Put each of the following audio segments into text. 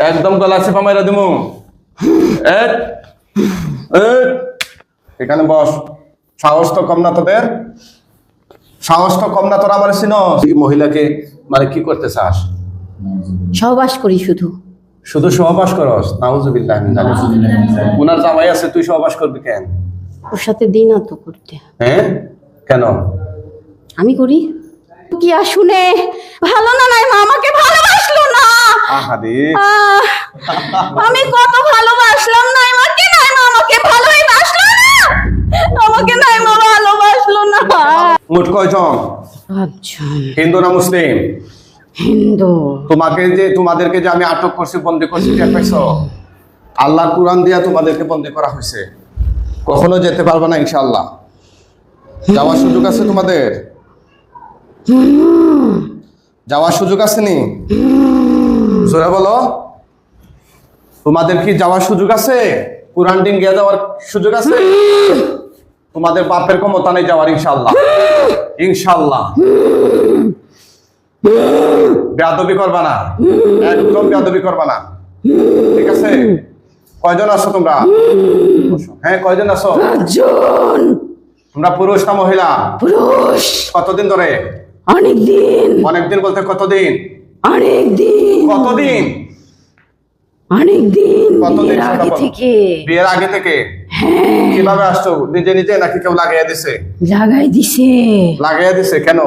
একদম গলা চেপা মাইরা দিমু। এখানে বস। সাহস তো কম না তোদের, সাহস তো কম না তোরা আমার চিনস? মহিলাকে মানে কি করতে চাস? সহবাস করি শুধু। শুধু সহবাস করস? নাউজুবিল্লাহ মিন যালিক। উনার জামাই আছে, তুই সহবাস করবি কেন? ওর সাথে দিন তো করতে। হ্যাঁ কেন? আমি করি কি আর শুনে ভালো না নাইমা আমাকে ভালোবাসলো না। আহারে আমি কত ভালোবাসলাম নাইমাকে, নাইমা আমাকে ভালোই বাসলো না। আমাকে নাইমা ভালোবাসলো না। মোট কয়জন? হিন্দু না মুসলিম? হিন্দু। তোমাদেরকে যে আমি আটক করছি, বন্দী করছি, টের পাইছো? আল্লাহর কুরআন দিয়া তোমাদেরকে বন্দী করা হয়েছে। কখনো যেতে পারবে না ইনশাআল্লাহ। যাওয়ার সুযোগ আছে তোমাদের? যাওয়ার সুযোগ আছে নি? জোরে বলো। তোমাদের কি যাওয়ার সুযোগ আছে? কুরআন দিন গিয়ে যাওয়ার সুযোগ আছে? তোমাদের বাপের ক্ষমতা নেই যাওয়ার ইনশাআল্লাহ। ইনশাআল্লাহ। বেয়াদবি করবা না, একদম বেয়াদবি করবা না, ঠিক আছে? কয়জন আছো তোমরা? হ্যাঁ কয়জন আছো? তোমরা পুরুষ না মহিলা? পুরুষ। কতদিন ধরে? অনেকদিন। অনেকদিন বলতে কতদিন? অনেকদিন। কতদিন? অনেকদিন। কতদিন? আগে থেকে। বিয়ের আগে থেকে? কিভাবে আসছো? নিজে নিজে নাকি কেউ লাগাইয়া দিছে? লাগাই দিছে। লাগাইয়া দিছে কেন?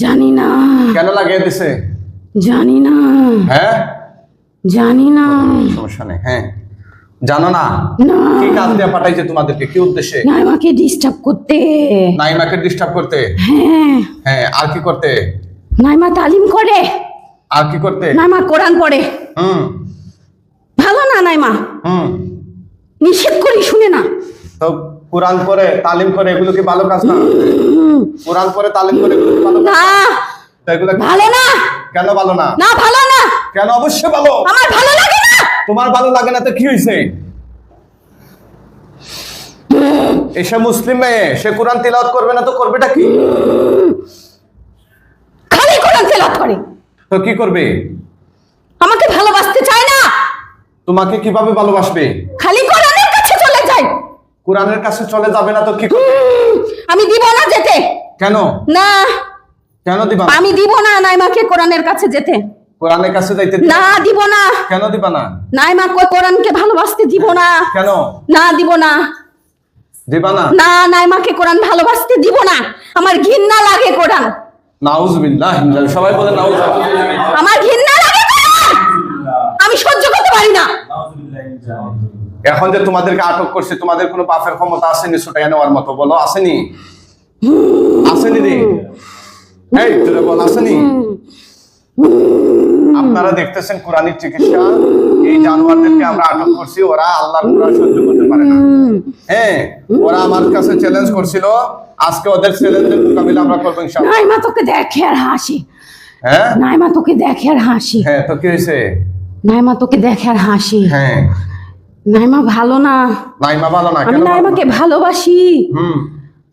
জানি না। কেন লাগাইয়া দিছে? জানি না। হ্যাঁ জানি না। সমস্যা নেই। হ্যাঁ জানো না? না। কি কাজ দিয়ে পাঠাইছে তোমাদেরকে? কি উদ্দেশ্যে? নাইমাকে ডিস্টার্ব করতে। নাইমাকে ডিস্টার্ব করতে? হ্যাঁ। হ্যাঁ আর কি করতে? নাইমা তালিম করে। আর কি করতে? নাইমা কোরআন পড়ে। ভালো না নাইমা? নিষেধ করি শুনে না। তো কোরআন পড়ে তালিম করে এগুলো কি ভালো কাজ না? কোরআন পড়ে তালিম করে এগুলো কি ভালো কাজ না? তো এগুলো ভালো না। কেন ভালো না? না ভালো না। কেন? অবশ্যই ভালো। আমার ভালো লাগে না। তোমার ভালো লাগে না তো কি হয়েছে? এসে মুসলিম মেয়ে, সে কোরআন তিলাওয়াত করবে না তো করবেটা কি? খালি কোরআন তেলাওয়াত করে। তো কি করবে? আমাকে ভালোবাসতে চায় না। তোমাকে কিভাবে ভালোবাসবে? খালি কোরআনের কাছে চলে যায়। কোরআনের কাছে চলে যাবে না তো কি করবে? আমি দিব না যেতে। কেন? না। কেন দিবা না? আমি দিব না নাইমাকে কোরআনের কাছে যেতে। কোরআনের কাছে যাইতে না দিব না। কেন দিবা না? নাইমা কোরআনকে ভালোবাসতে দিব না। কেন? না দিব না। দিবা না? না নাইমাকে কোরআন ভালোবাসতে দিব না। আমার ঘৃণা লাগে কোরআন। নাউজুবিল্লাহ মিন যালিক। সবাই বলে নাউজুবিল্লাহ। আমার ঘৃণা লাগে কোরআন। আমি সহ্য করতে পারি না। এখন যে তোমাদেরকে আটক করছে, তোমাদের কোনো বাপের ক্ষমতা আসেনি ছুটাইয়া নেওয়ার মতো? বলো আসেনি? আসেনি রে? এই তুই বল আসেনি? আপনারা দেখতেছেন কোরআনিক চিকিৎসা, এই জানোয়ারদেরকে আমরা আটক করছি, ওরা আল্লাহর কোরআন সহ্য করতে পারে না। হ্যাঁ ওরা আমার কাছে চ্যালেঞ্জ করছিল, আজকে ওদের চ্যালেঞ্জের মোকাবিলা আমরা করবো ইনশাআল্লাহ। নাইমা তোকে দেখে আর হাসি। হ্যাঁ নাইমা তোকে দেখে আর হাসি। হ্যাঁ তো কি হয়েছে? নাইমা তোকে দেখে আর হাসি। হ্যাঁ নাইমা ভালো না। নাইমা ভালো না? আমি কেন? নাইমাকে ভালোবাসি।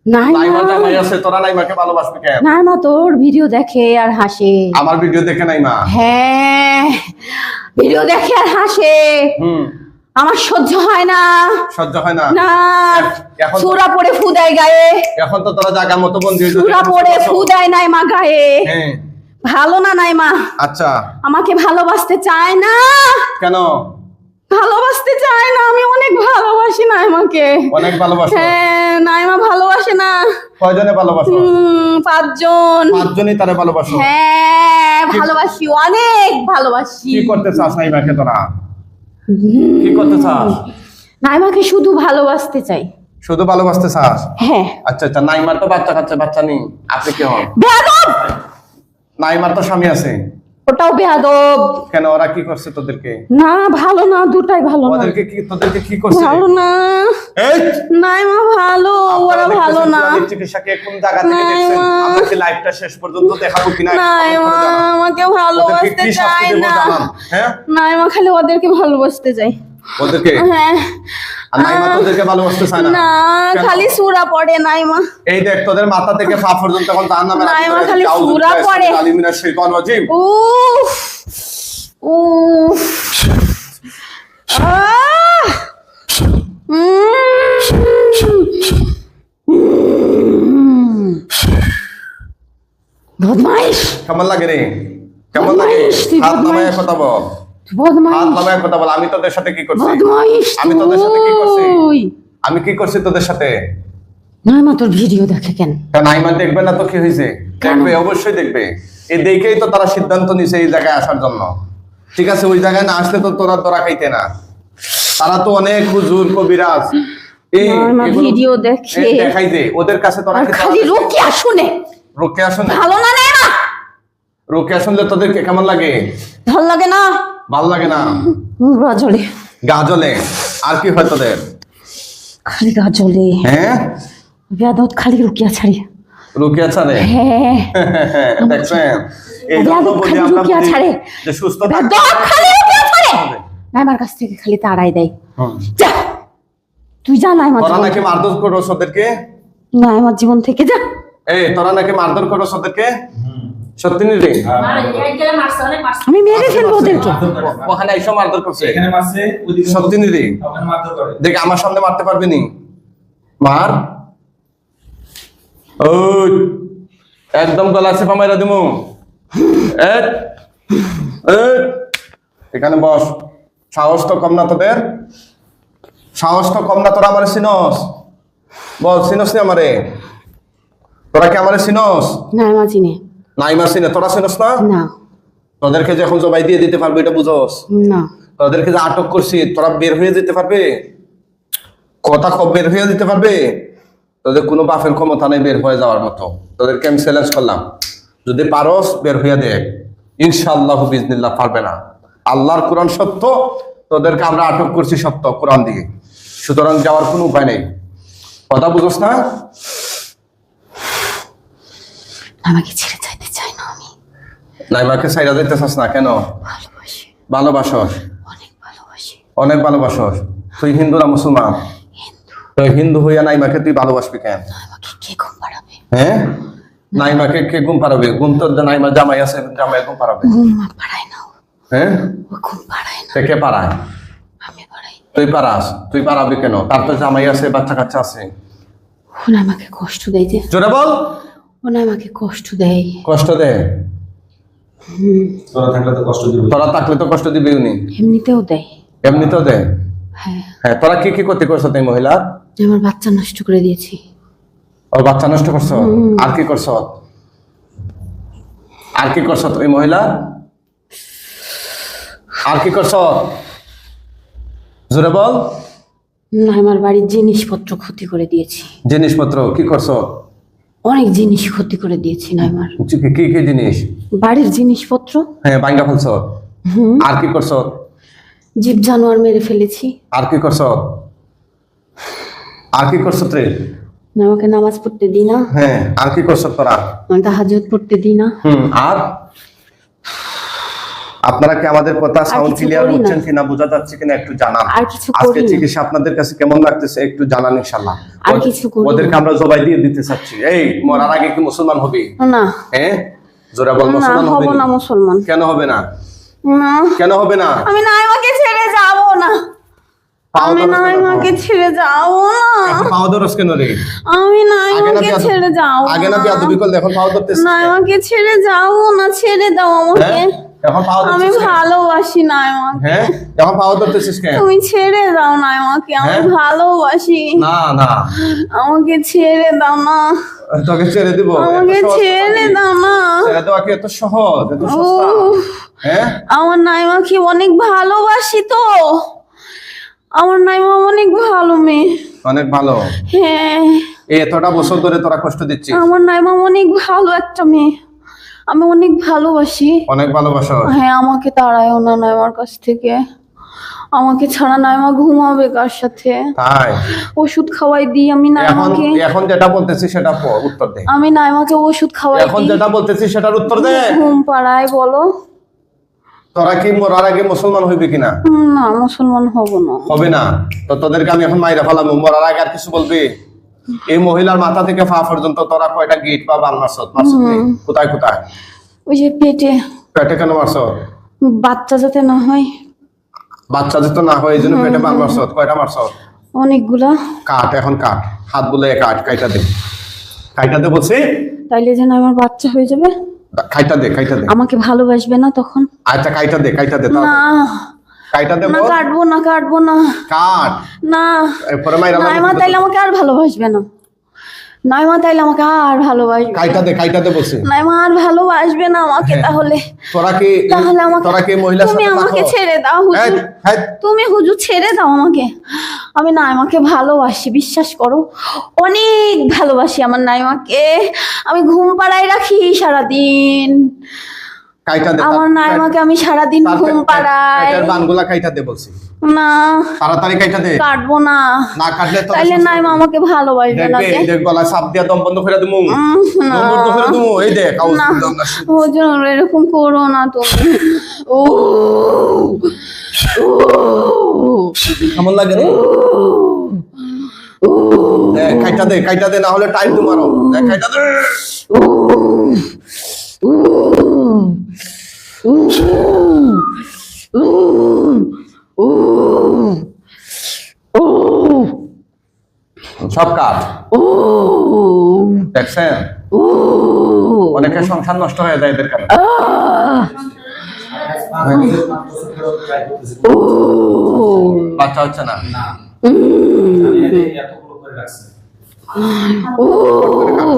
নাইমা জামাই আছে, তোরা নাইমাকে ভালোবাসবি কেন? নাইমা তোর ভিডিও দেখে আর হাসে। আমার ভিডিও দেখে নাইমা? হ্যাঁ ভিডিও দেখে আর হাসে। আমার সহ্য হয় না। সহ্য হয় না? না। এখন সূরা পড়ে ফু দেয় গায়ে। এখন তো তোরা জায়গার মতো বন্ধু হয়ে সূরা পড়ে ফু দেয় নাইমা গায়ে। হ্যাঁ ভালো না নাইমা। আচ্ছা আমাকে ভালোবাসতে চায় না। কেন? ভালোবাসতে চায় না। আমি অনেক ভালোবাসি নাইমাকে। অনেক ভালোবাসো? হ্যাঁ নাইমা ভালোবাসে না। কয়জনে ভালোবাসো? 5 জন। 5 জনই তারে ভালোবাসো? হ্যাঁ ভালোবাসি, অনেক ভালোবাসি। কি করতে চাস নাইমাকে তোরা? কি করতে চাস? নাইমাকে শুধু ভালোবাসতে চাই। শুধু ভালোবাসতে চাস? হ্যাঁ। আচ্ছা আচ্ছা নাইমার তো বাচ্চা কাচ্চা বাচ্চা নেই, আপনি কি হন? বেয়াদব। নাইমার তো স্বামী আছে। ওটাও বেয়াদব। কেন? ওরা কি করছে তোদেরকে? না ভালো না, দুটাই ভালো না। তোদেরকে কি করছে? ভালো না। এই নাইমা ভালো, ওরা ভালো না। চিকিৎসাকে কোন জায়গা থেকে দেখছেন? আমরা কি লাইভটা শেষ পর্যন্ত দেখাবো কিনা? নাইমা আমাকে ভালোবাসতে চায় না। হ্যাঁ নাইমা খালি ওদেরকে ভালোবাসতে চায়। ওদেরকে? হ্যাঁ। আর নাইমা তোদেরকে ভালোবাসতে চায় না? না খালি সূরা পড়ে নাইমা। এই দেখ তোদের মাথা থেকে পা পর্যন্ত এখন জাহান্নামে। নাইমা খালি সূরা পড়ে। আলিমিনাশ শাইতানির রাজিম। উফ উফ বদমাইশ কেমন লাগে রে? কেমন লাগে? বদমাইশ, তুই হাত নামায় বদমাইশ। কথা বল, তুই বদমাইশ হাত নামায় কথা বল। আমি তোদের সাথে কি করছি? বদমাইশ আমি তোদের সাথে কি করছি? তুই। আমি কি করছি তোদের সাথে? নাইমা তোর ভিডিও দেখে কেন? নাইমা দেখবে না তো কি হয়েছে? দেখবে, অবশ্যই দেখবে। এই দেখেই তো তারা সিদ্ধান্ত নিছে এই জায়গায় আসার জন্য। ঠিক আছে, ওই জায়গায় না আসলে তো তোরা তোরা খাইতে না। তারা তো অনেক হুজুর কবিরাজ এই নাইমা এগুলো- ভিডিও দেখে এই দেখাই দে ওদের কাছে। তোরা আর কি খালি রুকিয়া শুনে রুকিয়া শুনে? ভালো না নাইমা, রুকিয়া শুনলে তোদের কেমন লাগে? ভালো লাগে না, ভালো লাগে না? গাজলে গা জ্বলে। আর কি হয় তোদের? খালি গাজলে হ্যাঁ, বেয়াদত খালি রুকিয়া ছাড়ি। রুকিয়া ছাড়ে। হ্যাঁ দেখছেন, এই জন্য বেয়াদত বলি খালি আমরা রুকিয়া বলি ছাড়ে, যে সুস্থ বেয়াদত থাকতে খালি রুকিয়া ছাড়ে। হবে। নাইমার কাছ থেকে খালি তাড়াই দেয়। হুম। যা তুই যা নাইমা, তোরা নাকি মারধর করোস ওদেরকে? নাইমার জীবন থেকে যা। এই তোরা নাকি মারধর করোস ওদেরকে? সত্যি নি রে? আমি মেরে ফেলবো ওদেরকে। ওখানে এসে মারধর করছে? এখানে মারছে, ওইদিকে সত্যি নি রে? ওখানে মারধর করে। দেখ আমার সামনে মারতে পারবি নি? মার। ওই একদম গলা চেপা মাইরা দিমু। এই, এই, এখানে বস। সাহস তো কম না তোদের? সাহস তো কম না? তোরা আমারে চিনস? বল, চিনস নি আমারে? তোরা কি আমারে চিনস? নাইমা চিনে নাইমা চিনে, তোরা চিনস না? না, তোদেরকে যখন জবাই দিয়ে দিতে পারবে এটা বুঝোস? না তোদেরকে যে আটক করছি, তোরা বের হয়ে যেতে পারবে? কথা খুব বের হয়ে যেতে পারবে? তোদের কোনো বাপের ক্ষমতা নেই বের হয়ে যাওয়ার মতো। তোদেরকে আমি চ্যালেঞ্জ করলাম, যদি পারস বের হয়ে দেখ। ইনশাআল্লাহ বিজনিল্লাহ পারবে না। আল্লাহর কোরআন সত্য, তোদেরকে আমরা আটক করছি সত্য কোরআন দিয়ে। সুতরাং যাওয়ার কোনো উপায় নেই। কথা বুঝোস না? আমাকে ছেড়ে যাইতে চাই না, আমি নাইমাকে সাইরা দিতে চাস না কেন? ভালোবাসি, ভালোবাসস, অনেক ভালোবাসি। অনেক ভালোবাসস। তুই হিন্দু না মুসলমান? তুই হিন্দু হইয়া নাইমাকে তুই ভালোবাসবি কেন? আমাকে কে ঘুম পাড়াবে? হ্যাঁ, নাইমাকে কে ঘুম পাড়াবে? ঘুম তো নাইমা জামাই আছে, জামাই ঘুম পাড়াবে। ঘুম পাড়ায় না ও, হ্যাঁ, ও ঘুম পাড়ায় না, সে কে পাড়ায়? আমি পাড়াই। তুই পারাস? তুই পারাবি কেন? তার তো জামাই আছে, বাচ্চা কাচ্চা আছে। ও না আমাকে কষ্ট দেয় যে, জোরে বল। ও না আমাকে কষ্ট দেয়। কষ্ট দে? তোরা থাকলে তো কষ্ট দিবে। তোরা থাকলে তো কষ্ট দিবি উনি। এমনিতেও দেয়। এমনিতেও দে। হ্যাঁ, হ্যাঁ, তোরা কি কি ক্ষতি করছো তুই মহিলা? আমার বাচ্চা নষ্ট করে দিয়েছি। ওর বাচ্চা নষ্ট করছো? আর কি করছো? আর কি করছো তুই মহিলা? আর কি করছো? জোরে বল। না, আমার বাড়ির জিনিসপত্র ক্ষতি করে দিয়েছি। জিনিসপত্র কি করছো? অনেক জিনিস ক্ষতি করে দিয়েছি না আমার কি কি কি জিনিস? বাড়ির জিনিসপত্র। হ্যাঁ, ভাঙ্গা ফেলছো। আর কি করছো? জীব জানোয়ার মেরে ফেলেছি। আর কি করছো? আর কি করছো তুই? না, আমাকে নামাজ পড়তে দিই না, হ্যাঁ, আর কি করছো তোরা? আমি তাহাজ্জুদ পড়তে দিই না। আর আপনারা কি আমাদের কথা সাউন্ড কিছু ক্লিয়ার করি না। হচ্ছেন কিনা, বোঝা যাচ্ছে কিনা একটু জানান। আর কিছু আজকে করি না। চিকিৎসা আপনাদের কাছে কেমন লাগতেছে একটু জানান ইনশাআল্লাহ। আর কিছু করি না। ওদেরকে আমরা জবাই দিয়ে দিতে চাচ্ছি। এই মরার আগে কি মুসলমান হবি? না, হ্যাঁ, জোরে বল। না মুসলমান হব হবি না মুসলমান। কেন হবে না? না, কেন হবে না? আমি নাইমাকে ছেড়ে যাব না, পাও আমি ধরস কেন? নাইমাকে ছেড়ে যাব না, এখন পাও ধরস কেন রে? আমি আগে না নাইমাকে ছেড়ে যাব আগে না বিয়াদবি করলে এখন পাও ধরতেছিস কেন? নাইমাকে ছেড়ে যাব না, ছেড়ে দাও আমাকে। হ্যাঁ, এখন পাও আমি ধরতেছিস কেন? ভালোবাসি নাইমাকে, হ্যাঁ, এখন পাও ধরতেছিস কেন? তুমি ছেড়ে দাও নাইমাকে, আমি হ্যাঁ? ভালোবাসি, না না, আমাকে ছেড়ে দাও না, তোকে ছেড়ে দিব? আমাকে এত সহজ ছেড়ে কথা দাও না। কি? ছেড়ে দেওয়া কি এত সহজ, এত সস্তা? উফ, হ্যাঁ, আমার নাইমাকে অনেক ভালোবাসি তো, আমার নাইমা অনেক ভালো মেয়ে। অনেক ভালো। হ্যাঁ, এই এতটা বছর ধরে তোরা কষ্ট দিচ্ছিস, আমার নাইমা অনেক ভালো একটা মেয়ে, আমি অনেক ভালোবাসি। অনেক ভালোবাসো। হ্যাঁ, আমাকে তাড়ায়ও না নাইমার কাছ থেকে, আমাকে ছাড়া নাইমা ঘুমাবে কার সাথে? তাই ওষুধ খাওয়াই দিই আমি এখন নাইমাকে, এখন যেটা বলতেছি সেটা উত্তর দে। আমি নাইমাকে ওষুধ খাওয়াই এখন দিই, যেটা বলতেছি সেটার উত্তর দে। ঘুম পাড়ায়। বলো। তোরা কি মরার আগে মুসলমান হইবি কিনা? না, মুসলমান হব না। হবে না তো তোদেরকে আমি এখন মাইরা ফেলাম। মরার আগে আর কিছু বলবি? এই মহিলার মাথা থেকে পা পর্যন্ত তোরা কয়টা গিট বা বাল মারছত? কোথায় কোথায়? ওই যে পেটে, পেটে কেন মারছ? বাচ্চা যাতে না হয়। বাচ্চা যেত না হয় এই জন্য পেটে বাল মারছত? কয়টা মারছ? অনেকগুলা। কাট, এখন কাট, হাত বলে কাট, কাইটা দে, কাইটা দে বলছি। তাইলে যেন আমার বাচ্চা হয়ে যাবে। কাইটা দে কাইটা দে। আমাকে ভালোবাসবে না তখন? আচ্ছা কাইটা দে তাও। না কাইটা দে না, বল। কাটবো না কাট। না। এরপরে মাইরা নাইমা তাইলে আমাকে আর ভালোবাসবে না। নাইমা তাইলে আমাকে আর ভালোবাসবে না। কাইটা দে বলছি। নাইমা আর ভালোবাসবে না আমাকে তাহলে। তোরা কি মহিলার তুমি সাথে আমাকে থাকো? ছেড়ে দাও হুজুর। তুমি হুজুর ছেড়ে দাও আমাকে। আমি নাইমাকে ভালোবাসি, বিশ্বাস করো, অনেক ভালোবাসি আমার নাইমাকে। আমি ঘুম পাড়ায় রাখি সারাদিন। কাইটা দে। আমার নাইমাকে আমি সারাদিন ঘুম পাড়াই। কাইটার বানগুলা কাইটা দে বলছি। না তাড়াতাড়ি কাইটা দে। কাটবো না। না কাটলে তো তাইলে নাইমা আমাকে ভালোবাসবে না। দেখবে এই গলা চাপ দিয়া দম বন্ধ করে দিমু। না দম বন্ধ করে দিমু। এই দেখ আউজ না দম না। হুজুর এরকম করো না তুমি। ও কেমন লাগে রে? দেখ কাইটা দে না হলে টাইম তোমারও। দেখ কাইটা দে। সব কাট। দেখছেন অনেকের সংসার নষ্ট হয়ে যায় এদের কারণে। বাচ্চা হচ্ছে না। এতগুলো করে রাখছে।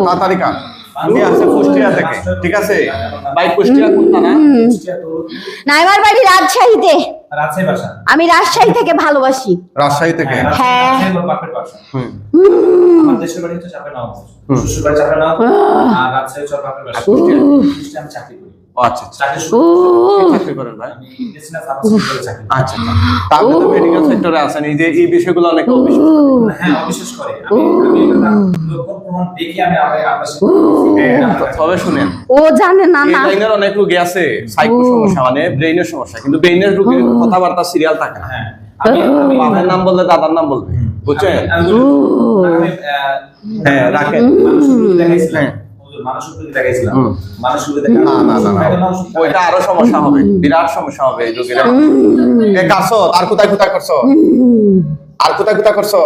তাড়াতাড়ি কাট। আমি আছে কুষ্টিয়া থেকে, ঠিক আছে ভাই? কুষ্টিয়া কোনটা না? নাইমার বাড়ি রাজশাহীতে। রাজশাহী ভাষা। আমি রাজশাহী থেকে ভালোবাসি। রাজশাহী থেকে। হ্যাঁ। রাজশাহী ওর বাপের ভাষা। হুম। আমার দেশের বাড়ি হচ্ছে চাপেনাও। শ্বশুর বাড়ি চাপেনাও, আর রাজশাহী হচ্ছে ওর বাপের ভাষা। কুষ্টিয়া আমি চাকরি করি। ও আচ্ছা আচ্ছা। চাকরি শুরু কি চাকরি করেন ভাই? আমি ইন্ডাস্ট্রিয়াল ফার্মাসি করে চাকরি করি। আচ্ছা আচ্ছা। তাহলে তো মেডিকেল সেক্টরে আছেন, এই যে এই বিষয়গুলো অনেকে অবিশ্বাস করে। হ্যাঁ, অবিশ্বাস করে। আমি এটা লক্ষণ প্রমাণ দেখি আমি আপনার সাথে। তবে শুনেন, ও জানে না এই না। লাইনের অনেক রোগী আছে সাইকো সমস্যা, মানে ব্রেইনের সমস্যা, কিন্তু ব্রেইনের রোগীর কথাবার্তা সিরিয়াল থাকে না। হ্যাঁ, বাবার নাম বললে দাদার নাম বলবে, বুঝছেন? হ্যাঁ, রাখেন। না না না না, ওইটা আরো সমস্যা হবে, বিরাট সমস্যা হবে এই রোগীরা। এ কাছো আর কোথায় করছো? আর কোথায় করছো?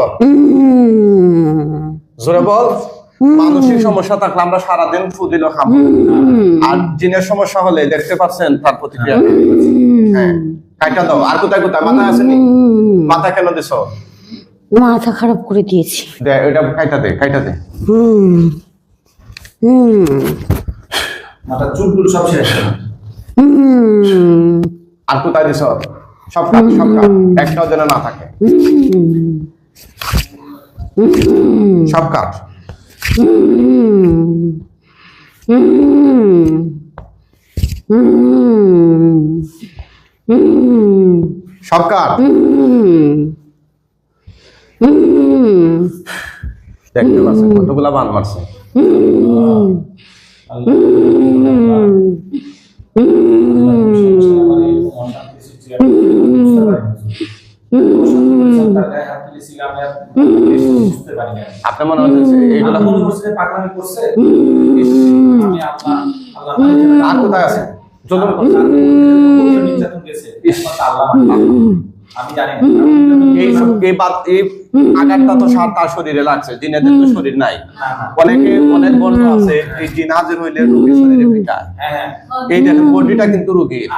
জোরে বল। মানসিক সমস্যা থাকলে আমরা সারাদিন ফুদিল খাবো, আর জিনের সমস্যা হলে দেখতে পাচ্ছেন তার প্রতিক্রিয়া। হ্যাঁ, কাইটা দাও। আর কোথায় মাথা আসেনি? মাথা কেন দিছো? মাথা খারাপ করে দিয়েছি। দে, এটা কাইটা দে। মাথা চুল সব শেষ। আর কোথায় দিছো? সব কাট, একটাও যেন না থাকে। সব কাট। সব কাট। দেখতে পাচ্ছেন কতগুলা বান মারছে। আপনি মনে হচ্ছে এইগুলা আর কোথায় আছে? জলম আমি জানি এই আঘাতটা তো তার শরীরে লাগছে, জিনেদের তো শরীর নাই। অনেক বন্ধু আছে এই জিন হাজির হইলে রোগীর শরীরে পিটায়। এই দেখেন বডিটা কিন্তু রোগীর।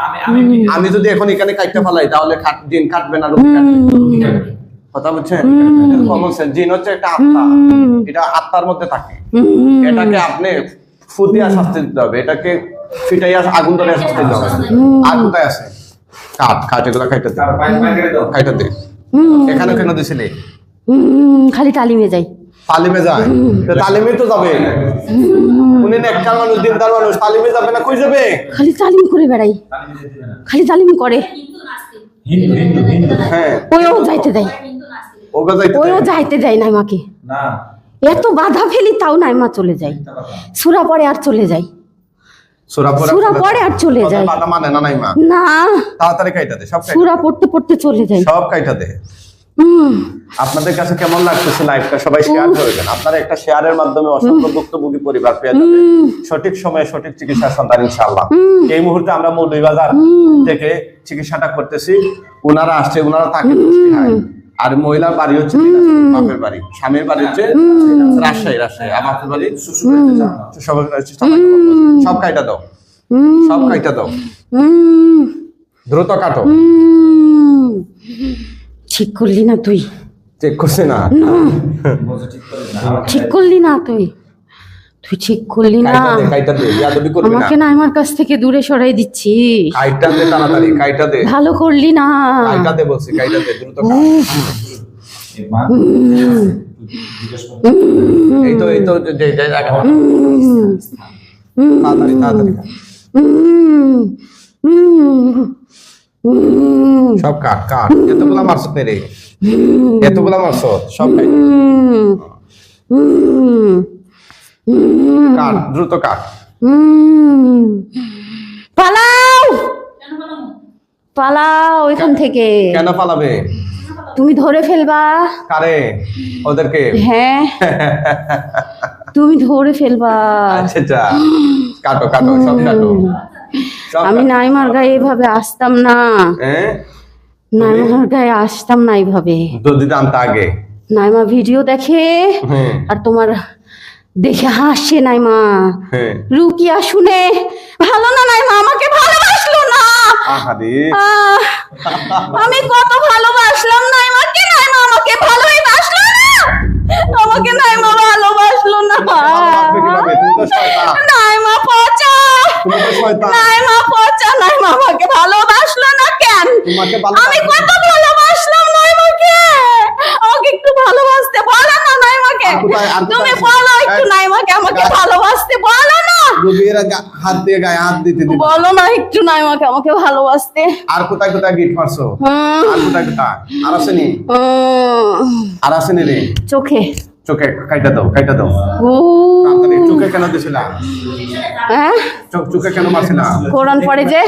আমি যদি এখন এখানে কাটতে ফেলাই তাহলে জিন কাটবে না, রোগী কাটবে। কথা বুঝছেন? Common sense. জিন হচ্ছে একটা আত্মা, এটা আত্মার মধ্যে থাকে। এটাকে আপনি ফুদিয়া শাস্তি দিতে হবে, এটাকে ফিটাইয়া আগুন ধরে শাস্তি দিতে হবে। আর কোথায় আছে? কাট এগুলা খাইতে দে। এখানে কেন দিছিলি? খালি তালিমে যাই। তালিমে যায়? তালিমে তো যাবে। উনি নেককার মানুষ, দিনদার মানুষ, তালিমে যাবে না? কই যাবে? খালি তালিম করে বেড়াই, খালি তালিম করে। হ্যাঁ, ওইও যাইতে দেয়, ওইও যাইতে দেয় না আমাকে। এত বাধা ফেলি তাও নাইমা চলে যায়। সূরা পড়ে আর চলে যায়। সূরা পড়ে আর চলে যায়। বাধা মানে না নাইমা? না, তাড়াতাড়ি কাইটা দে। সব সূরা পড়তে চলে যায়। সব কাইটা দে। আপনাদের কাছে কেমন লাগতেছে লাইভটা? সবাই শেয়ার করবেন। আপনারা একটা শেয়ারের মাধ্যমে অসংখ্য ভুক্তভোগী পরিবার পেয়ে যাবেন সঠিক সময়ে সঠিক চিকিৎসার সন্ধান ইনশাআল্লাহ। এই মুহূর্তে আমরা মৌলভীবাজার থেকে চিকিৎসাটা করতেছি। ওনারা আসছে, ওনারা থাকে কুষ্টিয়ায়, আর মহিলার বাড়ি হচ্ছে বাপের বাড়ি, স্বামীর বাড়ি হচ্ছে রাজশাহী, আর বাপের বাড়ি সব কাইটা দাও। সব কাইটা দাও, দ্রুত কাটো। ঠিক করলি না তুই, চেক করছি না, বলছে ঠিক করে না। ঠিক করলি না তুই, তুই ঠিক করলি না। কাইটা দে, বেয়াদবি করবি না। আমাকে না আমার কাছ থেকে দূরে সরাই দিচ্ছি। কাইটা দে তাড়াতাড়ি, কাইটা দে, ভালো করলি না। কাইটা দে বলছি, কাইটা দে, দ্রুত কাট। এই মা জিজ্ঞেস করো। এই তো যে জায়গা, তাড়াতাড়ি তাড়াতাড়ি কাট। সব কাট কাট, এতগুলা মারছ রে, এতগুলা মারছ, সব কাট, কাট দ্রুত কাট। পালাও, পালাও এখান থেকে। কেন পালাবে? তুমি ধরে ফেলবা। কারে? ওদেরকে? হ্যাঁ, তুমি ধরে ফেলবা। আচ্ছা আচ্ছা, কাটো কাটো, সব কাটো, সব আমি কাটো। নাইমার গায়ে এভাবে আসতাম না, হ্যাঁ, নাইমার গায়ে আসতাম না এইভাবে। যদি জানতা আগে। নাইমা ভিডিও দেখে হ্যাঁ আর তোমার দেখে হাসে নাইমা। হ্যাঁ, রুকিয়া শুনে ভালো না, নাইমা আমাকে ভালোবাসলো না। আহারে আহ, আমি কত ভালোবাসলাম নাইমাকে, নাইমা আমাকে ভালোই বাসলো না, আমাকে নাইমা ভালোবাসলো না। ভালোবাসবে কিভাবে? তুমি তো শয়তান, নাইমা পচা, তুমি তো শয়তান। নাইমা পচা, নাইমা আমাকে ভালোবাসলো না কেন? তোমাকে আমি ভালোবাসবে। কত ভালোবাসলাম নাইমাকে, আমাকে একটু ভালোবাসতে বলো না নাইমাকে। আর কোথায়- আর কোথায় তুমি আছে? বলো একটু এই, নাইমাকে আমাকে গায়ে- ভালোবাসতে বলো না, রুবির হাত দিয়ে গায়ে হাত দিতে দিতে। বলো না একটু নাইমাকে আমাকে ভালোবাসতে। আর কোথায় কোথায় গিট মারছো? আর কোথায় কোথায়? আর আসেনি? আর আসেনি রে? চোখে। চোখে কাইটা দাও, কাইটা দাও ও তাড়াতাড়ি। চোখে কেন দিছিলা? হ্যাঁ, চোখে কেন মারছিলা? কোরআন পড়ে যে,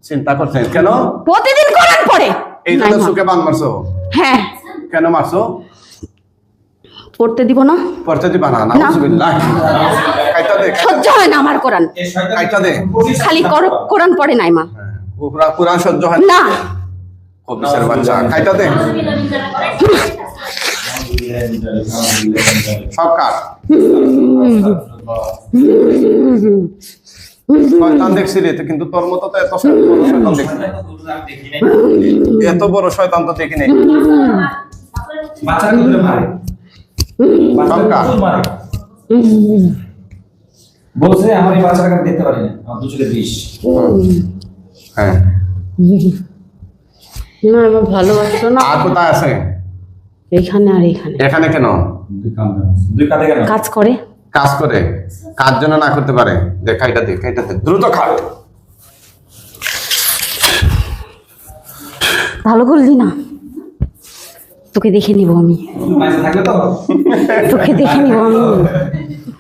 চিন্তা করছেন কেন? প্রতিদিন কোরআন পড়ে। এই জন্য নাইমা। চোখে বান মারছো? হ্যাঁ, কেন মারছো? পড়তে দিব না, পড়তে দিবা না? নাউজুবিল্লাহ। কাইটা দে, সহ্য হয় না আমার কোরআন। এই শয়তান কাইটা দে। খালি কোরআন পড়ে নাইমা কোরআন সহ্য হয় না। অফিসের বাচ্চা, কাইটা দে, সব কাট। শয়তান দেখছি রে, কিন্তু তোর মতো তো এত বড় শয়তান দেখি নাই। এত বড় শয়তান তো দেখি নাই। বাচ্চারা কিন্তু মারে, বাচ্চারা কিন্তু মারে। বলছে আমার এই বাচ্চাটাকে আমি দেখতে পারি না, আমার দু চোখে বিষ। হ্যাঁ, না আমার ভালোবাসলো না। আর কোথায় আছে? এখানে আর এখানে এখানে কেন? দুই কাঁধে কেন? কাজ করে। কাজ করে, কাজ যেন না করতে পারে। দেখ কাইটা দে, কাইটা দে, দ্রুত খাট। ভালো করলি না, তোকে দেখে নিব আমি, তুই বাইরে থাকলে তো, তোকে দেখে নিব আমি,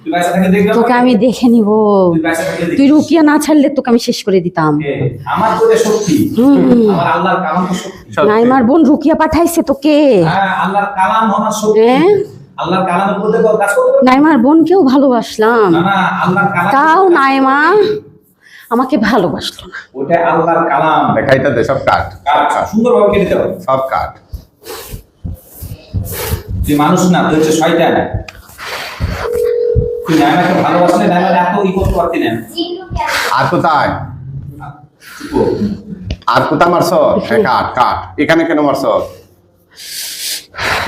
তুই বাইরে থাকলে দেখবে তোকে আমি দেখে নিব। তুই বাইরে থাকলে দেখবি। তুই রুকিয়া না ছাড়লে তোকে আমি শেষ করে দিতাম। আমার তো এটা শক্তি, আমার আল্লাহর কালাম তো শক্তি। নাইমার বোন রুকিয়া পাঠাইছে তোকে। হ্যাঁ, আল্লাহর কালাম আমার শক্তি। হ্যাঁ? আল্লাহর কালামের উপর দেখো কাজ করতে পারবে। নাইমার বোনকেও ভালোবাসলাম, না না, আল্লাহর কালাম তাও নাইমা আমাকে ভালোবাসলো না। ওটা আল্লাহর কালাম। কাইটা দে, সব কাট, কাজ সুন্দরভাবে কেটে দেবে। সব কাট। তুই মানুষ না, তুই হচ্ছে শয়তান। তুই নাইমাকে ভালোবাসলে নাইমাকে এত ই করতে পারতি না। আর কোথায়? আর কোথায় মারছ? হ্যাঁ, কাট কাট। এখানে কেন মারছ?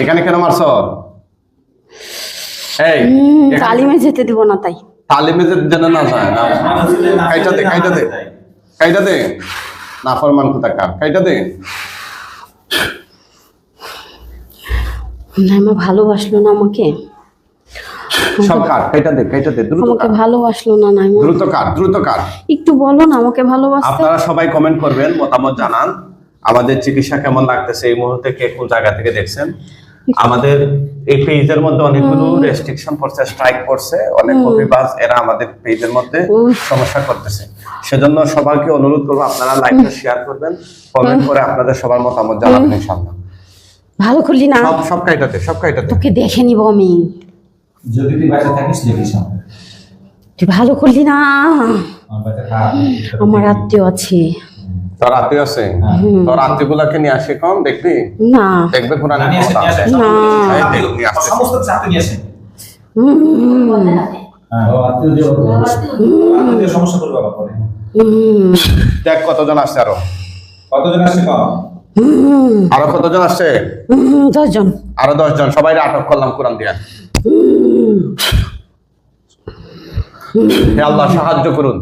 এখানে কেন মারছ? এই এখানে- তালিমে যেতে দিব না তাই। তালিমে যেন না যায় না। কাইটা দে, কাইটা দে, কাইটা দে। না ফরমান কোথায় কাট, কাইটা দে। নাইমা ভালোবাসলো না আমাকে, সব কাট, কাইটা দে, কাইটা দে, দ্রুত আমাকে কাট, ভালোবাসলো না নাইমা। দ্রুত কাট, দ্রুত কাট। একটু বলো না আমাকে ভালোবাসতে। আপনারা সবাই কমেন্ট করবেন, মতামত জানান। আমাদের চিকিৎসা কেমন লাগতেছে, এই মুহূর্তে কে কোন জায়গা থেকে দেখছেন। আমাদের এই পেজের মধ্যে অনেকগুলো রেস্ট্রিকশন পড়ছে, স্ট্রাইক পড়ছে, অনেক কপিবাজ এরা আমাদের পেজের মধ্যে সমস্যা করতেছে। সেজন্য সবাইকে অনুরোধ করবো আপনারা লাইকটা শেয়ার করবেন, কমেন্ট করে আপনাদের সবার মতামত জানাবেন ইনশাআল্লাহ। ভালো করলি না, সব সব কাইটাতে, সব কাইটাতে। তোকে দেখে নিব আমি। যদি তুই বাইরে থাকিস দেখিস আমাকে। তুই ভালো করলি না, আমার বাইরে থাক। আমার আত্মীয় আছে। তোর আত্মীয় আছে? তোর আত্মীয় গুলাকে নিয়ে আসে কম, দেখবি না দেখবে কোরআনের নিয়ে আসেন, ক্ষমতা নিয়ে আছে। আসেন। না। এই দেখ, নিয়ে আসছে। সমস্ত চাপে নিয়ে আসেন। হুম, হ্যাঁ, আত্মীয় সমস্যা করবে আবার পরে। দেখ কতজন আসছে আরো, কতজন আসছে কম? আরো কতজন আসছে? 10 জন। আরো 10 জন, সবাই আটক করলাম কোরআন দিয়ে। হে আল্লাহ সাহায্য করুন,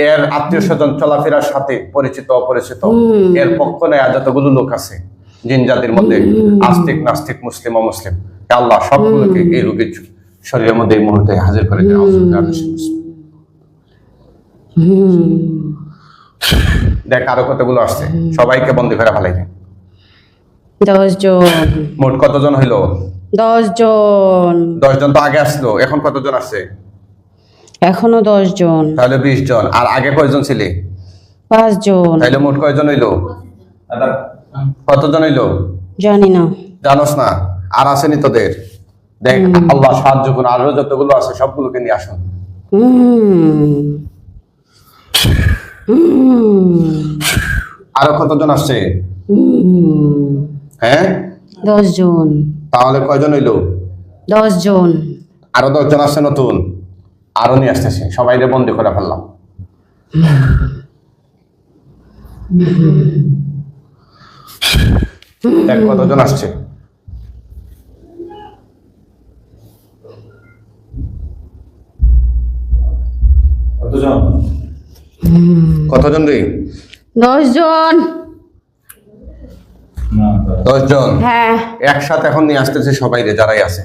এর আত্মীয় স্বজন চলাফেরার সাথে পরিচিত অপরিচিত এর পক্ষ নেয় যতগুলো লোক আছে জিন জাতির মধ্যে, আস্তিক নাস্তিক মুসলিম অমুসলিম, হে আল্লাহ সবগুলোকে এই রোগীর শরীরের মধ্যে এই মুহূর্তে হাজির করে দিন। দেখ আরো কতগুলো আসছে, সবাইকে বন্দী করে ফেলাই দেন। 10 জন। মোট কতজন হইলো? 10 জন। 10 জন তো আগে আসলো, এখন কতজন আসছে? এখনো 10 জন। তাহলে 20 জন। আর আগে কয়জন ছিলে? 5 জন। তাহলে মোট কয়জন হইলো? কতজন হইলো? জানি না। জানোস না? আর আসেনি তোদের? দেখ আল্লাহ সাহায্য করুন, আরো যতগুলো আছে সবগুলোকে নিয়ে আসুন। আরো কতজন আসছে? হ্যাঁ 10 জন। তাহলে কয়জন হইলো? 10 জন। আরো 10 জন আসছে নতুন, আরো নিয়ে আসতেছে, সবাইকে বন্দি করে ফেললাম। দেখ কতজন আসছে। কতজন? কতজন রে? 10 জন। 10 জন হ্যাঁ। একসাথে এখন নিয়ে আসতেছে সবাই রে, যারাই আছে।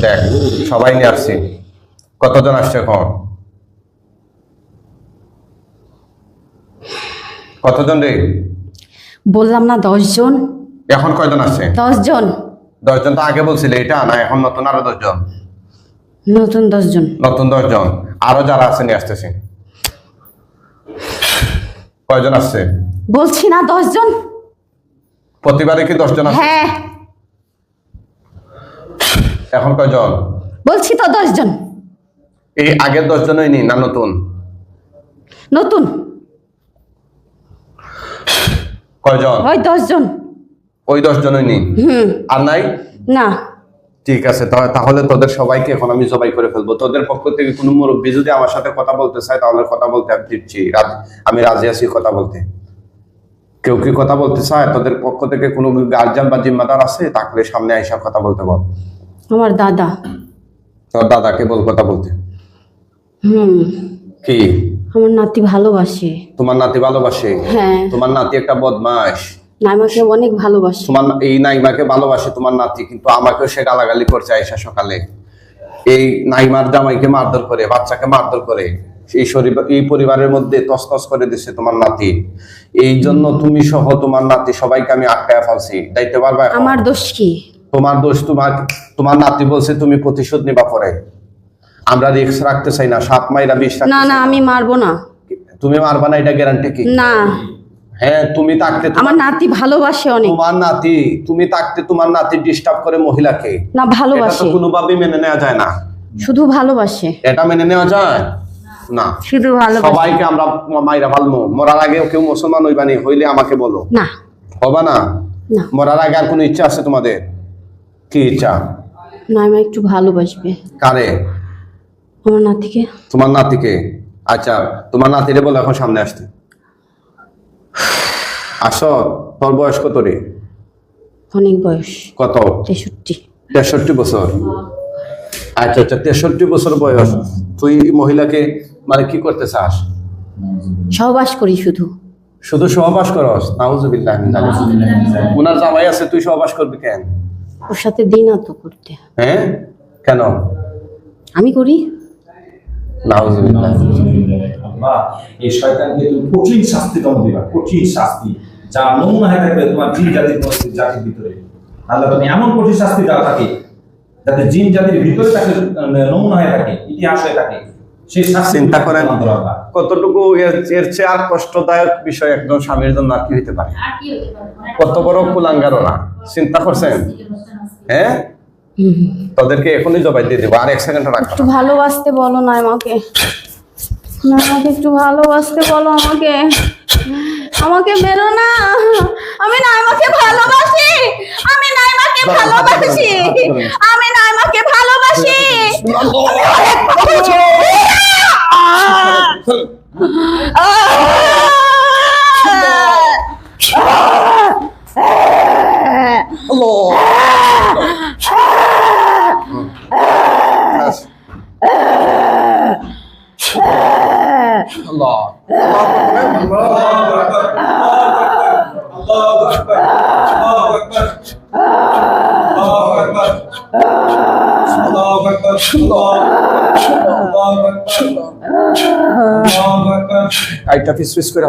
দেখ সবাই নিয়ে আসছি। কতজন আসছে এখন? কতজন রে? বললাম না 10 জন। এখন কয়জন আসছে? 10 জন। 10 জন তো আগে বলছিলে এটা না, এখন নতুন আরো 10 জন। নতুন 10 জন। নতুন 10 জন, আরো যারা আছে নিয়ে আসতেছে। কয়জন আসছে? বলছি না 10 জন। প্রতিবারে কি 10 জন আসে? হ্যাঁ এখন কয়জন? বলছি তো 10 জন। এই আগের 10 জনই নি না নতুন? নতুন। কয়জন? ওই 10 জন। ওই 10 জনই নি, আর নাই? না। ঠিক আছে, তাহলে তোদের সবাইকে এখন আমি জবাই করে ফেলবো। তোদের পক্ষ থেকে কোনো মুরব্বী যদি আমার সাথে কথা বলতে চায় তাহলে কথা বলতে আমি দিচ্ছি, আমি রাজি আছি কথা বলতে। কেউ কি কথা বলতে চায়? তোদের পক্ষ থেকে কোনো গার্জিয়ান বা জিম্মাদার আছে? তাহলে সামনে আইসা কথা বলতে বল। আমার দাদা। তোর দাদাকে বল কথা বলতে। কি? আমার নাতি ভালোবাসে। তোমার নাতি ভালোবাসে? হ্যাঁ। তোমার নাতি একটা বদমাশ। নাইমাকে অনেক ভালোবাসে। তোমার এই নাইমাকে ভালোবাসে তোমার নাতি, কিন্তু আমাকেও সে গালাগালি করছে আইসা সকালে। এই নাইমার জামাইকে মারধর করে, বাচ্চাকে মারধর করে, এই পরিবারের মধ্যে তছনছ করে দিচ্ছে তোমার নাতি। এই জন্য তুমি সহ তোমার নাতি সবাইকে আমি আটকায় ফেলছি। যাইতে পারবা এখন? আমার দোষ কি? তোমার দোষ, তোমার নাতি বলছে তুমি প্রতিশোধ নিবা পরে। আমরা রিস্ক রাখতে চাই না, 7 মাইরা 20 না না আমি মারবো না। তুমি মারবা না, এটা গ্যারান্টি কি? না। হ্যাঁ তুমি থাকতে আমার নাতি ভালোবাসে অনেক। তোমার নাতি, তুমি থাকতে তোমার নাতি ডিস্টার্ব করে মহিলাকে? না এটা তো ভালোবাসে। কোনোভাবেই মেনে নেওয়া যায় না। শুধু ভালোবাসে। এটা মেনে নেওয়া যায় না। শুধু ভালোবাসে। সবাইকে আমরা মাইরা ফালমু। মরার আগে কেউ মুসলমান হইবানি, হইলে আমাকে বলো। না। হবা না? না। মরার আগে আর কোনো ইচ্ছা আছে তোমাদের? কি ইচ্ছা? নাইমা একটু ভালোবাসবে। কারে? আমার নাতিকে। তোমার নাতিকে? আচ্ছা তোমার নাতিরে বলো এখন সামনে আসতে। আসো। তোর বয়স কত রে? অনেক বয়স। কত? 63। 63 বছর। আচ্ছা আচ্ছা 63 বছর বয়স। তুই মহিলাকে মানে কি করতে চাস? সহবাস করি শুধু। শুধু সহবাস করস? নাউজুবিল্লাহ মিন যালিক। উনার জামাই আছে, তুই সহবাস করবি কেন? ওর সাথে দিন তো করতে। হ্যাঁ কেন? আমি করি। নাউজুবিল্লাহ। আল্লাহ, এই শয়তানকে তুমি কঠিন শাস্তি দাও দিবা, কঠিন শাস্তি, যা নমুনা হয়ে থাকবে তোমার জিন জাতির ভিতরে। আল্লাহ তুমি এমন কঠিন শাস্তি দাও তাকে, যাতে জিন জাতির ভিতরে তাকে নমুনা হয়ে থাকে, ইতিহাস হয়ে থাকে। সেই শাস্তি চিন্তা করেন আল্লাহ। কতটুকু এর চেয়ে আর কষ্টদায়ক বিষয় একজন স্বামীর জন্য আর কি হইতে পারে? কত বড় কুলাঙ্গার ওরা, চিন্তা করছেন? হ্যাঁ তাদেরকে এখনই জবাই দিয়ে দেবো, আর 1 সেকেন্ড রাখবো একটু ভালোবাসতে বলো নাইমাকে। নাইমাকে একটু ভালোবাসতে বলো আমাকে। আমাকে মেরো না। আমি নাইমাকে ভালোবাসি। আমি নাইমাকে ভালোবাসি, আমি নাইমাকে ভালোবাসি। আইটা পিস পিস করে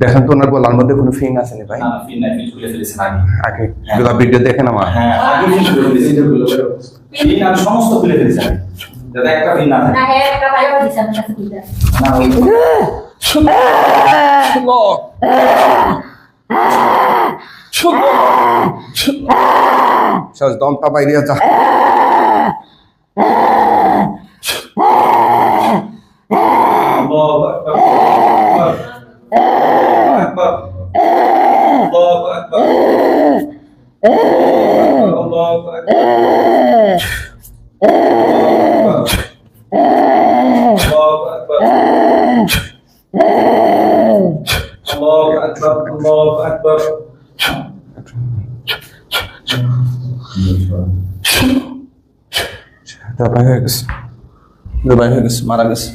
দেখেন তো ওনার গলার মধ্যে কোনো ফিং আছে না ভাই? আগে এগুলা ভিডিও দেখেন আমার। সমস্ত খুলে ফেলেছি আমি, যাতে একটা ফিন না থাকে। দমটা বাইরে যা। Dabei hয়ে গেছে, dabei হয়ে গেছে, মারা গেছে।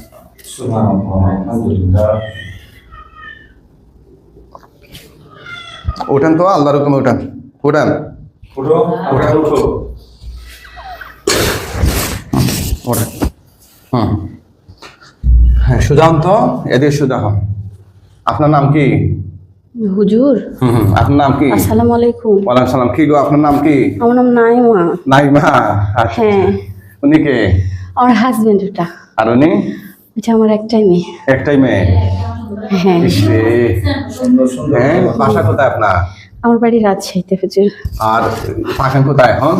ওঠেন তো, আল্লাহর হুকুমে ওঠেন, ওঠেন, উঠো, উঠো। ওঠেন। হ্যাঁ, সোজা হন তো, এদিকে সোজা হন। আপনার নাম কি? হুজুর, আপনার নাম কি? আসসালামু আলাইকুম। ওয়ালাইকুম সালাম। কি গো, আপনার নাম কি? আমার নাম নাইমা। নাইমা? হ্যাঁ। উনি কে? আমার হাজবেন্ড ওটা। আর উনি? এটা আমার একটাই মেয়ে। একটাই মেয়ে? হ্যাঁ। ইসরে, হ্যাঁ, বাসা কোথায় আপনার? আমার বাড়ি রাজশাহীতে হুজুর। আর থাকেন কোথায় এখন?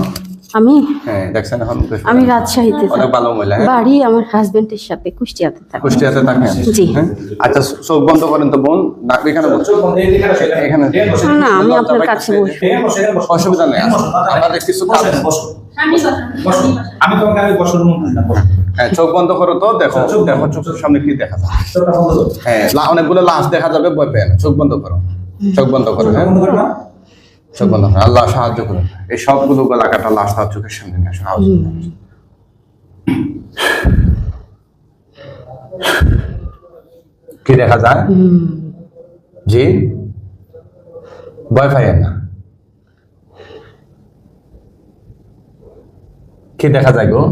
আমি হ্যাঁ, দেখছেন এখন আমি রাজশাহীতে অনেক ভালো মহিলা। হ্যাঁ, বাড়ি আমার হাজবেন্ডের সাথে কুষ্টিয়াতে থাকি। কুষ্টিয়াতে থাকেন? জি। হ্যাঁ, আচ্ছা, চোখ বন্ধ করেন তো বোন, ডাকবে এখানে বসো। এখানে না, আমি আপনার কাছে বসবো। অসুবিধা নেই, আপনাদের কিছু কাজ। আমি তোমাকে আমি বসার মন না। হ্যাঁ, চোখ বন্ধ করো তো, দেখো দেখো চোখের সামনে কি দেখা যায়। হ্যাঁ, অনেকগুলো লাশ দেখা যাবে, ভয় পেয়ে না। চোখ বন্ধ করো, চোখ বন্ধ করো। হ্যাঁ, চোখ বন্ধ করো। আল্লাহ সাহায্য করুন। এই সবগুলো গলা কাটা লাশ তার চোখের সামনে নিয়ে আসো। কি দেখা যায়? জি, ভয় পাইয়েন না। কি দেখা যায় গো?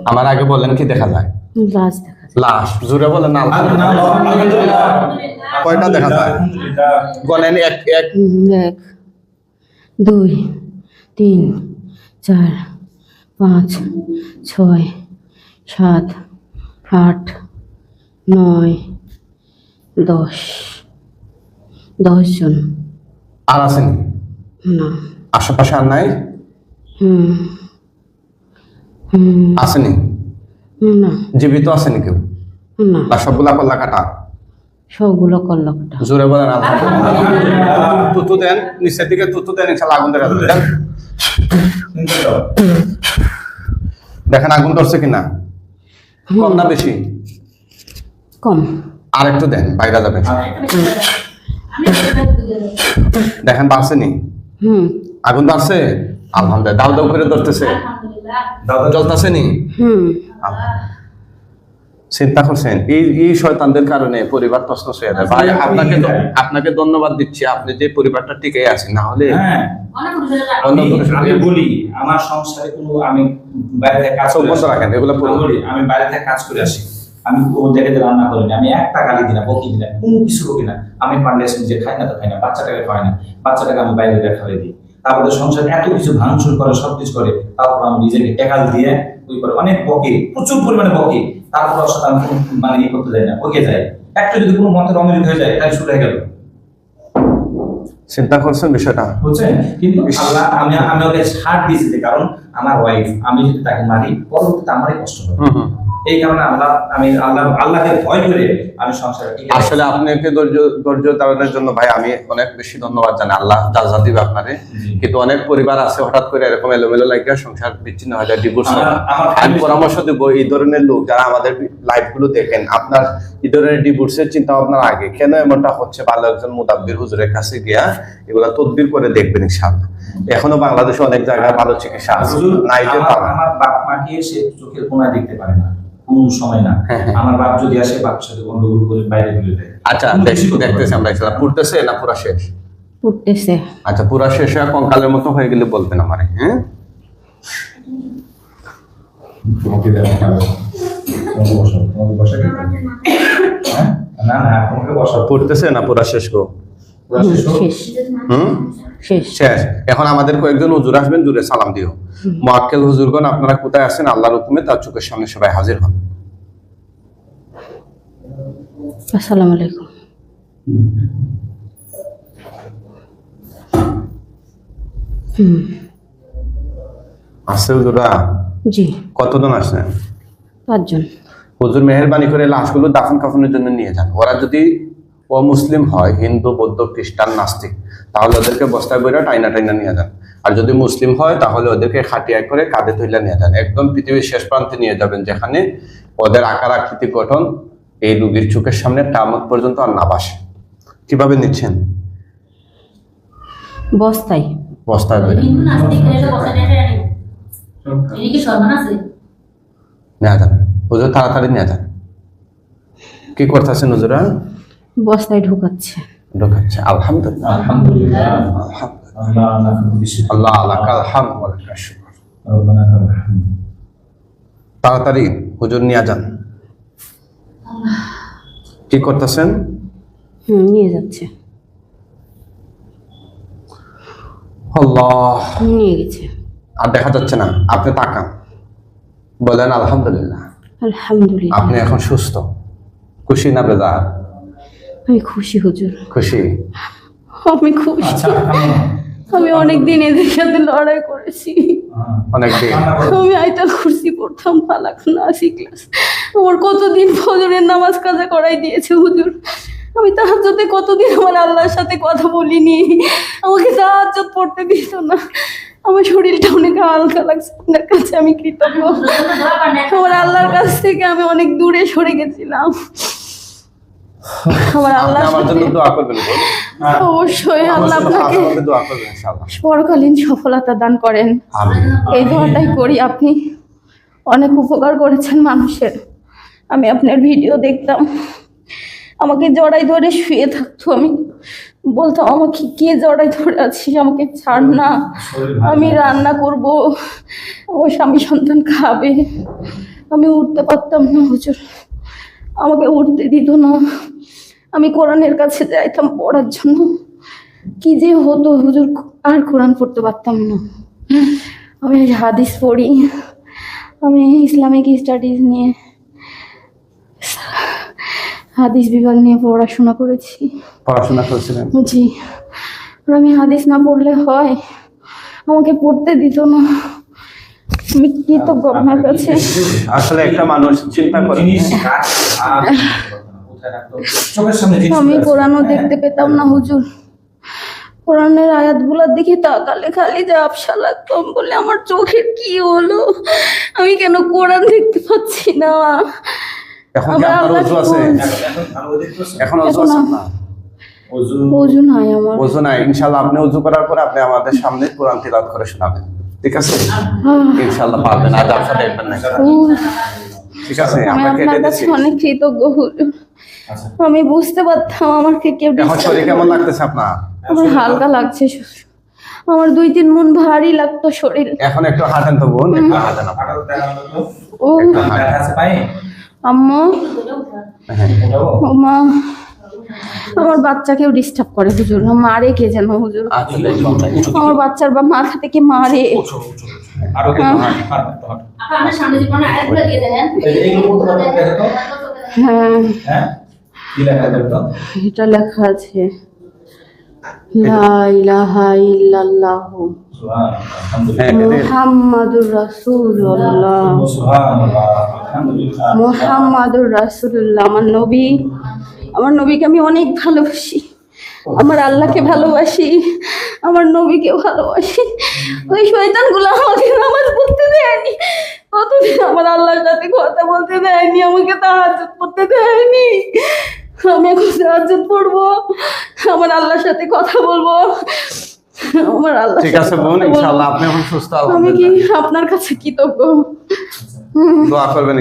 আমার আগে বলেন কি দেখা যায়? লাশ দেখা যায়। লাশ জোরে বলেন না। কয়টা দেখা যায়? বলেন। এক এক 1 2 3 4 5 6 7 8 9 10 জন। আর আছেন? না। আশেপাশে আর নাই? হুম হুম আসেনি? না জীবিত আসেনি কেউ? না, না, সবগুলা কল্লা কাটা? সবগুলো কল্লাকটা। জোরে বলেন আলহামদুলিল্লাহ। তুতু দেন, নিচের দিকে তুতু দেন, ইনশাআল্লাহ আগুন দেখা যাবে। দেন। দেখেন আগুন ধরছে কিনা, কম না বেশি? কম। আর একটু দেন, বাইরে যাবে। দেখেন বাড়ছেনি? আগুন বাড়ছে? আলহামদুলিল্লাহ। দাও দাও করে ধরতেছে? জ্বলতেছে নি? চিন্তা করছেন এই শয়তানদের কারণে পরিবার তছনছ হয়ে যায়। ভাই, আপনাকে ধন্যবাদ দিচ্ছি, আপনি যে পরিবারটা টিকে আছেন, না হলে আমি বলি আমার সংসারে কোনো আমি বাইরে থেকে কাজ বন্ধ রাখেন এগুলো। বলি আমি বাইরে থেকে কাজ করে আসি, আমি ও দেখে রান্না করি না, আমি একটা গালি দিই না, বকি দিই না, কোনো কিছু বকি না। আমি পারলে যে খাই না তো খাই না, বাচ্চাটাকে খাই না, বাচ্চাটাকে আমি বাইরে দিয়ে খাওয়াই দিই। তারপরে সংসারে এত কিছু ভাঙচুর করে, সবকিছু করে, তারপর আমি নিজেকে টেকাল দিয়ে ওই করে অনেক বকে, প্রচুর পরিমাণে বকে। তারপর ওর সাথে আমি মানে করতে যাই না, ওকে যাই। একটা যদি কোনো মতের অমিল হয়ে যায়, তাই শুরু হয়ে গেল। চিন্তা করছেন বিষয়টা? বুঝছেন? কিন্তু আল্লাহ আমি ওকে ছাড় দিয়েছি যে কারণ আমার ওয়াইফ, আমি যদি তাকে মারি পরবর্তীতে আমারই কষ্ট হবে। এই কারণে আমি আল্লাহকে ভয় করে আমি সংসারে টিকে আছি। আসলে আপনাকে ধৈর্য ধারণের জন্য ভাই আমি অনেক বেশি ধন্যবাদ জানাই। আল্লাহ জাযা দিবে আপনারে। কিন্তু অনেক পরিবার আছে হঠাৎ করে এরকম এলোমেলো লাগিয়া সংসার বিচ্ছিন্ন হয়ে যায়, ডিভোর্স হয়। আমি পরামর্শ দেব এই ধরনের লোক যারা আমাদের লাইভ গুলো দেখেন, আপনার এই ধরনের ডিভোর্সের চিন্তা ভাবনার আগে কেন এমনটা হচ্ছে ভালো একজন মুদাব্বির হুজুরের কাছে গিয়া এগুলা তদবির করে দেখবেন ইনশাআল্লাহ। এখনো বাংলাদেশে অনেক জায়গায় ভালো চিকিৎসা আছে, নাই যে পাবেন। আমার বাপ মাকে সে চোখের কোণায় দেখতে পারে না, কোন সময় না। আমার বাপ যদি আসে বাপের সাথে গন্ডগোল করে বাইরে তুলে দেয়। আচ্ছা দেখতেছি আমরা ইনশাআল্লাহ। পড়তেছে না পুরা শেষ? পড়তেছে। আচ্ছা পুরা শেষ হয়ে কঙ্কালের মতো হয়ে গেলে বলবেন আমারে। হ্যাঁ তোমাকে দেওয়া হবে। তোমাকে বসাও, তোমাকে বসা কি? হ্যাঁ না না তোমাকে বসাও। পড়তেছে না পুরা শেষ গো? পুরা শেষ হোক। শেষ শেষ শেষ। এখন আমাদের কয়েকজন হুজুর আসবেন, জুড়ে সালাম দিও। মুআক্কেল হুজুরগণ আপনারা কোথায় আছেন? আল্লাহর হুকুমে তার চোখের সামনে সবাই হাজির হন। আসসালামু আলাইকুম। আছে হুজুরা? জি কতজন আসছেন? 5 জন। হুজুর মেহেরবানি করে লাশগুলো দাফন কাফনের জন্য নিয়ে যান। ওরা যদি অমুসলিম হয়, হিন্দু বৌদ্ধ খ্রিস্টান নাস্তিক, তাহলে ওদেরকে বস্তায় বইরা টাইনা টাইনা নিয়ে যান। আর যদি মুসলিম হয় তাহলে ওদেরকে খাটিয়ায় করে কাঁধে তুলে নিয়ে যান, একদম পৃথিবীর শেষ প্রান্তে নিয়ে যাবেন, যেখানে ওদের আকার আকৃতি গঠন এই রোগীর চোখের সামনে কিয়ামত পর্যন্ত আর না বাসে। কিভাবে নিচ্ছেন? বস্তায়। বস্তায় বইরা হিন্দু নাস্তিক এসব বসে এনে কি সম্মান আছে? নিয়ে যান হুজুর, তাড়াতাড়ি নিয়ে যান। কি করতেছেন হুজুরা? বস্তায় ঢুকাচ্ছে। ঢোকাচ্ছে। আলহামদুলিল্লাহ আলহামদুলিল্লাহ। আলহামদুলিল্লাহ। আল্লাহ লাখো বেশি। আল্লাহ লাকাল হামদ ওয়া লাকাশ শুকর। রব্বানা লাকাল হামদ। তাড়াতাড়ি হুজুর নিয়ে যান। কি করতেছেন? নিয়ে যাচ্ছে। আল্লাহ। নিয়ে গেছে। আর দেখা যাচ্ছে না, আপনি তাকান, বলেন আলহামদুলিল্লাহ। আলহামদুলিল্লাহ। আপনি এখন সুস্থ, খুশি না বেজার? আমি খুশি হুজুর। খুশি। আমি খুশি। আচ্ছা আমি অনেক দিন এদের সাথে লড়াই করেছি। অনেকদিন। আমি আয়াতুল কুরসি পড়তাম ফালাক নাসি ক্লাস। আমার কতদিন ফজরের নামাজ কাজা করাই দিয়েছে হুজুর। আমি তাহাজ্জুদে কতদিন আমার আল্লাহর সাথে কথা বলিনি, আমাকে তাহাজ্জুদ পড়তে দিত না। আমার শরীরটা অনেক হালকা লাগছে, আপনার কাছে আমি কৃতজ্ঞ। আমার আল্লাহর কাছ থেকে আমি অনেক দূরে সরে গেছিলাম। আমার আল্লাহ আপনি আমার জন্য দোয়া করবেন বলুন। অবশ্যই আল্লাহ আমার জন্য আপনাকে খাস করে দোয়া করবেন ইনশাআল্লাহ। পরকালীন সফলতা দান করেন, আমিন। এই দোয়াটাই করি। আপনি অনেক উপকার করেছেন মানুষের। আমি আপনার ভিডিও দেখতাম, আমাকে জড়াই ধরে শুয়ে থাকতো। আমি বলতাম আমাকে কে জড়াই ধরে আছিস, আমাকে ছাড় না, আমি রান্না করব, আমার স্বামী সন্তান খাবে। আমি উঠতে পারতাম না হুজুর, আমাকে উঠতে দিত না। আমি কোরআনের কাছে যাইতাম পড়ার জন্য, কি যে হতো হুজুর, আর কোরআন পড়তে পারতাম না। আমি হাদিস পড়ি, আমি ইসলামিক স্টাডিজ নিয়ে, হাদিস বিভাগ নিয়ে পড়াশোনা করেছি। পড়াশোনা করছিলেন? জি। আর আমি হাদিস না পড়লে হয়, আমাকে পড়তে দিত না। আমি কৃতজ্ঞ আপনার কাছে। আসলে একটা মানুষ চিন্তা করে, জিনিস রাখে, আর কোথায় রাখতো? চোখের সামনে জিনিস আমি আছে। কোরআনও দেখতে পেতাম না হুজুর। কোরআনের আয়াতগুলোর দিকে তাকালে খালি যে আফসা লাগতো। আমি বলে আমার চোখের কি হলো, আমি কেন কোরআন দেখতে পাচ্ছি না? এখন কি আপনার ওযু আছে? এখন ভালো দেখতেছো? এখন ওযু আছে না? ওযু ওযু নাই আমার। ওযু নাই। ইনশাআল্লাহ আপনি ওযু করার পরে আপনি আমাদের সামনে কোরআন তিলাওয়াত করে শোনাবেন, ঠিক আছে? ইনশাআল্লাহ পারবেন, আজ আপসা দেখবেন না, ঠিক আছে? আমি আমরা কেটে আপনার কাছে দিচ্ছি। অনেক কৃতজ্ঞ হুজুর। আচ্ছা আমি বুঝতে পারতাম আমাকে কেউ এখন disturb শরীর কেমন লাগতেছে আপনার? আমার হালকা লাগছে। আমার 2-3 মন ভারী লাগতো শরীর। এখন একটু হাঁটেন তো বোন, একটু হাঁটেন আপনি। আরো দেখানো তো ও একটু হাঁটেন। দেখা আছে পাই আম্মু, হ্যাঁ। ওটাও ও মা, আমার বাচ্চাকেও ডিস্টার্ব করে হুজুর, মারে কে যেন হুজুর। আচ্ছা, উঠো। আমার বাচ্চার বা মাথা থেকে মারে। আরো একটু হাঁট, হাঁট, হাঁট। আপনার সামনে যে কোনো আয়াতগুলো দিয়ে দেন। এইগুলো বলতে পারবেন দেখো তো? হ্যাঁ, হ্যাঁ কি লেখা দেখো তো? এটা লেখা আছে। লা ইলাহা ইল্লাল্লাহ সুবহানাল্লাহ, আলহামদুলিল্লাহ, মুহাম্মাদুর রাসূলুল্লাহ সুবহানাল্লাহ, আলহামদুলিল্লাহ। মুহাম্মাদুর রাসূলুল্লাহ। আমার নবীকে আমি অনেক ভালোবাসি, আমার আল্লাহকে ভালোবাসি, আমার নবীকে ভালোবাসি। ওই শয়তানগুলো আমাকে নামাজ পড়তে দেয়নি, কতদিন আমার আল্লাহর সাথে কথা বলতে দেয়নি, আমাকে তাহাজ্জুদ পড়তে দেয়নি। আমি এখন তাহাজ্জুদ পড়বো, আমার আল্লাহর সাথে কথা বলবো, আমার আল্লাহ। ঠিক আছে বোন, ইনশাআল্লাহ আপনি এখন সুস্থ, আমি কি আলহামদুলিল্লাহ। আপনার কাছে কৃতজ্ঞ। দোয়া করবেন।